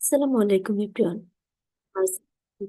Assalamu alaikum everyone. I'm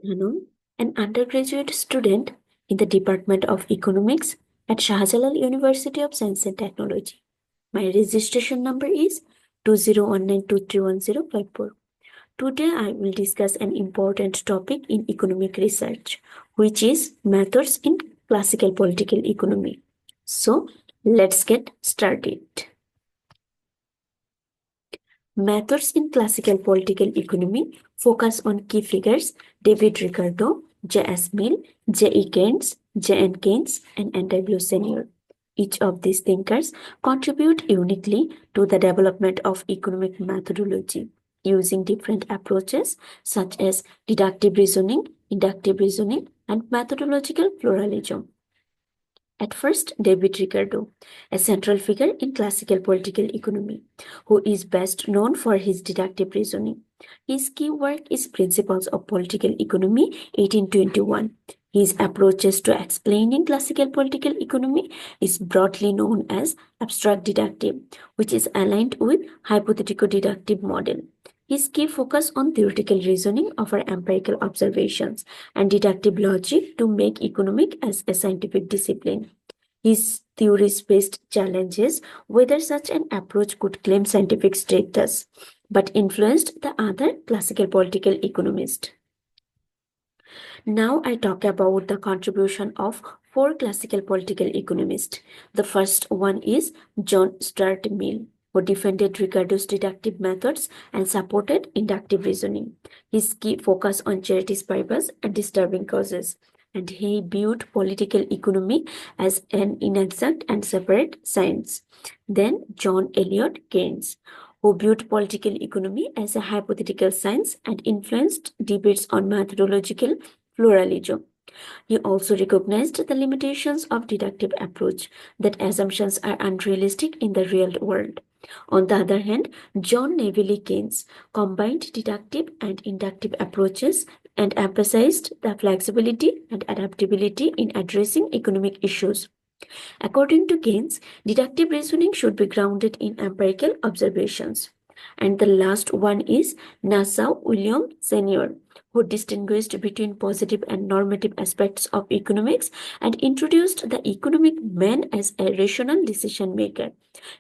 Dhanum, an undergraduate student in the Department of Economics at Shahjalal University of Science and Technology. My registration number is 2019231054. Today I will discuss an important topic in economic research, which is methods in classical political economy. So, let's get started. Methods in classical political economy focus on key figures David Ricardo, J.S. Mill, J.E. Keynes, J.N. Keynes, and N.W. Senior. Each of these thinkers contribute uniquely to the development of economic methodology using different approaches such as deductive reasoning, inductive reasoning, and methodological pluralism. At first, David Ricardo, a central figure in classical political economy, who is best known for his deductive reasoning. His key work is Principles of Political Economy, 1821. His approaches to explaining classical political economy is broadly known as abstract deductive, which is aligned with hypothetical deductive model. His key focus on theoretical reasoning over empirical observations and deductive logic to make economic as a scientific discipline. His theories-based challenges whether such an approach could claim scientific status, but influenced the other classical political economists. Now I talk about the contribution of four classical political economists. The first one is John Stuart Mill, who defended Ricardo's deductive methods and supported inductive reasoning. His key focus on charities purpose and disturbing causes, and he viewed political economy as an inexact and separate science. Then John Eliot Keynes, who viewed political economy as a hypothetical science and influenced debates on methodological pluralism. He also recognized the limitations of deductive approach, that assumptions are unrealistic in the real world. On the other hand, John Neville Keynes combined deductive and inductive approaches and emphasized the flexibility and adaptability in addressing economic issues. According to Keynes, deductive reasoning should be grounded in empirical observations. And the last one is Nassau William Senior, who distinguished between positive and normative aspects of economics and introduced the economic man as a rational decision maker.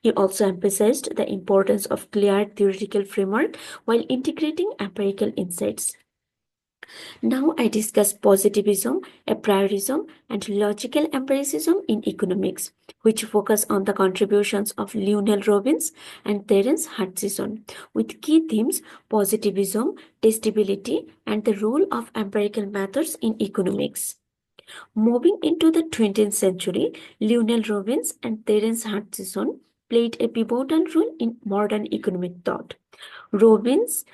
He also emphasized the importance of clear theoretical framework while integrating empirical insights. Now I discuss positivism, a priorism, and logical empiricism in economics, which focus on the contributions of Lionel Robbins and Terence Hutchison, with key themes positivism, testability, and the role of empirical methods in economics. Moving into the 20th century, Lionel Robbins and Terence Hutchison played a pivotal role in modern economic thought. Robbins'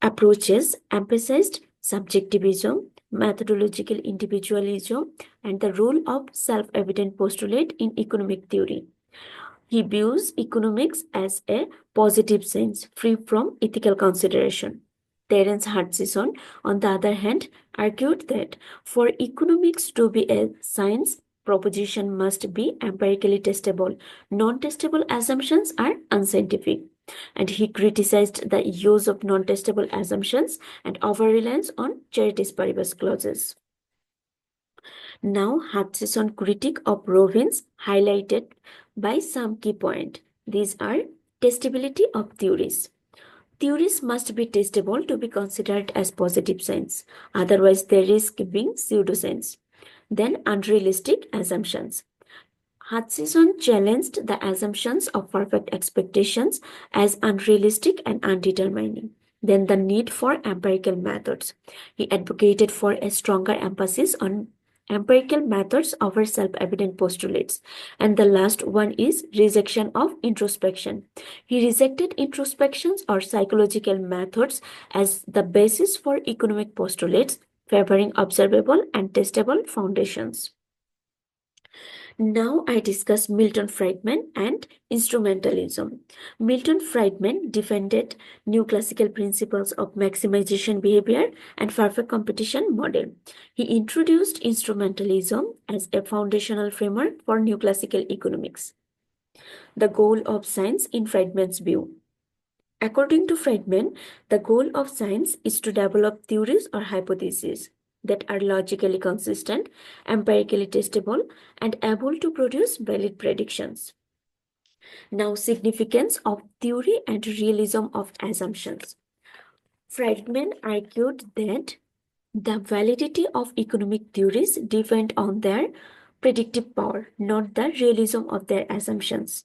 approaches emphasized subjectivism, methodological individualism, and the role of self-evident postulate in economic theory. He views economics as a positive science, free from ethical consideration. Terence Hutchison, on the other hand, argued that for economics to be a science, proposition must be empirically testable. Non-testable assumptions are unscientific. And he criticized the use of non-testable assumptions and over-reliance on ceteris paribus clauses. Now, Hutchison critique of Robbins highlighted by some key points. These are testability of theories. Theories must be testable to be considered as positive science, otherwise they risk being pseudoscience. Then unrealistic assumptions. Hutchison challenged the assumptions of perfect expectations as unrealistic and undetermining. Then the need for empirical methods. He advocated for a stronger emphasis on empirical methods over self-evident postulates. And the last one is rejection of introspection. He rejected introspections or psychological methods as the basis for economic postulates, favoring observable and testable foundations. Now I discuss Milton Friedman and instrumentalism. Milton Friedman defended new classical principles of maximization behavior and perfect competition model. He introduced instrumentalism as a foundational framework for new classical economics. The goal of science in Friedman's view. According to Friedman, the goal of science is to develop theories or hypotheses that are logically consistent, empirically testable, and able to produce valid predictions. Now, significance of theory and realism of assumptions. Friedman argued that the validity of economic theories depend on their predictive power, not the realism of their assumptions.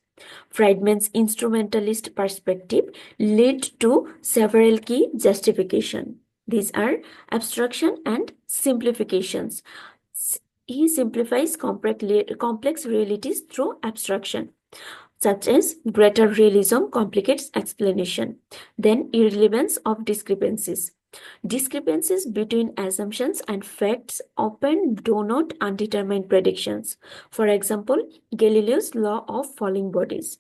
Friedman's instrumentalist perspective led to several key justifications. These are abstraction and simplifications. He simplifies complex realities through abstraction, such as greater realism complicates explanation, then irrelevance of discrepancies. Discrepancies between assumptions and facts often do not undetermined predictions. For example, Galileo's law of falling bodies.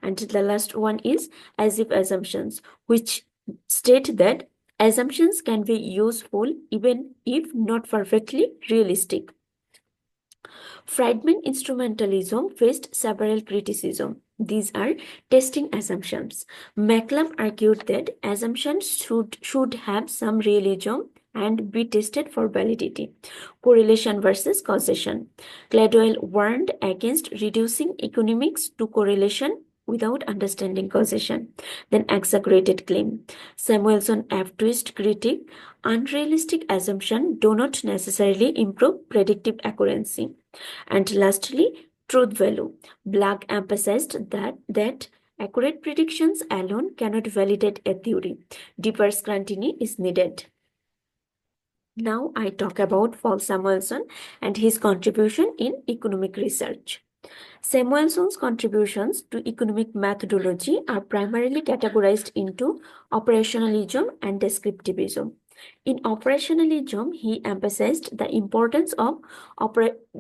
And the last one is as if assumptions, which state that assumptions can be useful even if not perfectly realistic. Friedman instrumentalism faced several criticisms. These are testing assumptions. McCallum argued that assumptions should have some realism and be tested for validity. Correlation versus causation. Gladwell warned against reducing economics to correlation without understanding causation. Then exaggerated claim. Samuelson F. Twist critique. Unrealistic assumptions do not necessarily improve predictive accuracy. And lastly, truth value. Black emphasized that accurate predictions alone cannot validate a theory. Deeper scrutiny is needed. Now I talk about Paul Samuelson and his contribution in economic research. Samuelson's contributions to economic methodology are primarily categorized into operationalism and descriptivism. In operationalism, he emphasized the importance of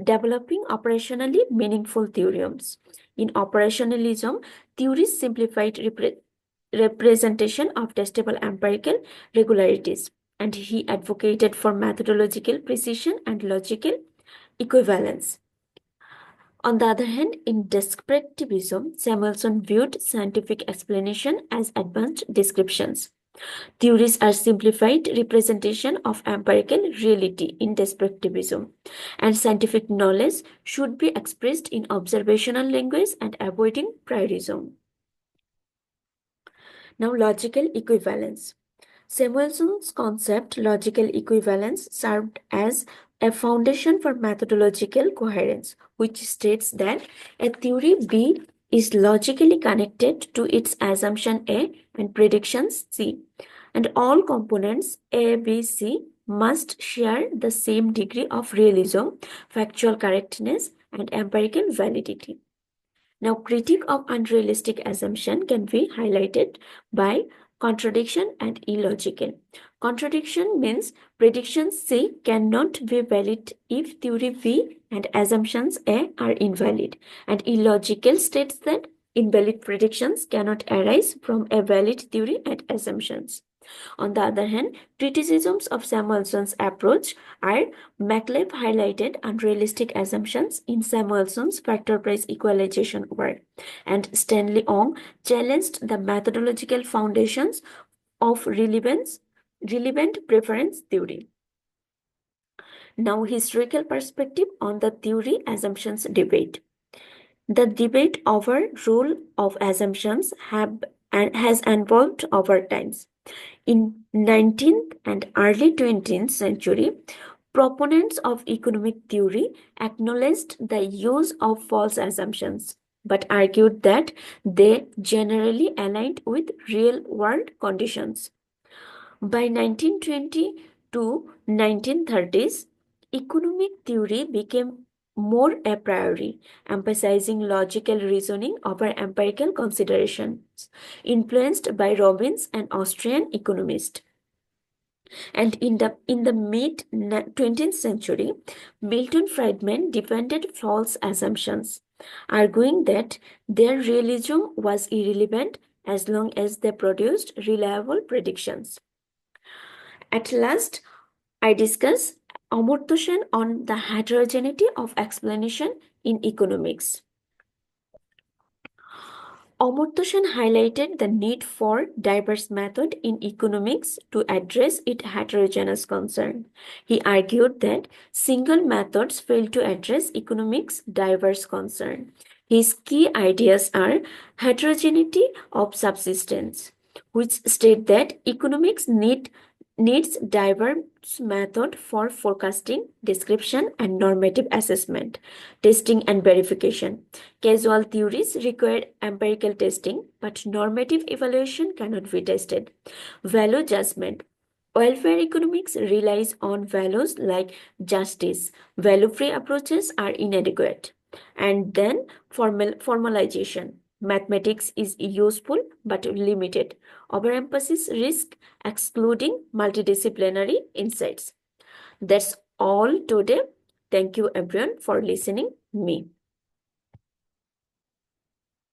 developing operationally meaningful theorems. In operationalism, theories simplified representation of testable empirical regularities, and he advocated for methodological precision and logical equivalence. On the other hand, in descriptivism, Samuelson viewed scientific explanation as advanced descriptions. Theories are simplified representation of empirical reality in descriptivism, and scientific knowledge should be expressed in observational language and avoiding priorism. Now, logical equivalence. Samuelson's concept, logical equivalence, served as a foundation for methodological coherence, which states that a theory B is logically connected to its assumption A and predictions C, and all components A, B, C must share the same degree of realism, factual correctness, and empirical validity. Now, critique of unrealistic assumption can be highlighted by contradiction and illogical. Contradiction means prediction C cannot be valid if theory B and assumptions A are invalid, and illogical states that invalid predictions cannot arise from a valid theory and assumptions. On the other hand, criticisms of Samuelson's approach are McCallum highlighted unrealistic assumptions in Samuelson's factor price equalization work, and Stanley Ong challenged the methodological foundations of relevant preference theory. Now, historical perspective on the theory assumptions debate. The debate over role of assumptions has evolved over times. In 19th and early 20th century, proponents of economic theory acknowledged the use of false assumptions, but argued that they generally aligned with real-world conditions. By 1920 to 1930s, economic theory became more a priori, emphasizing logical reasoning over empirical considerations, influenced by Robbins, an Austrian economist. And in the mid 20th century, Milton Friedman defended false assumptions, arguing that their realism was irrelevant as long as they produced reliable predictions. At last, I discuss Amartya Sen on the heterogeneity of explanation in economics. Amartya Sen highlighted the need for diverse method in economics to address its heterogeneous concern. He argued that single methods fail to address economics' diverse concern. His key ideas are heterogeneity of subsistence, which state that economics needs diverse method for forecasting, description, and normative assessment, testing and verification. Causal theories require empirical testing, but normative evaluation cannot be tested. Value judgment. Welfare economics relies on values like justice. Value-free approaches are inadequate. And then formalization. Mathematics is useful but limited. Overemphasis risk excluding multidisciplinary insights. That's all today. Thank you everyone for listening me.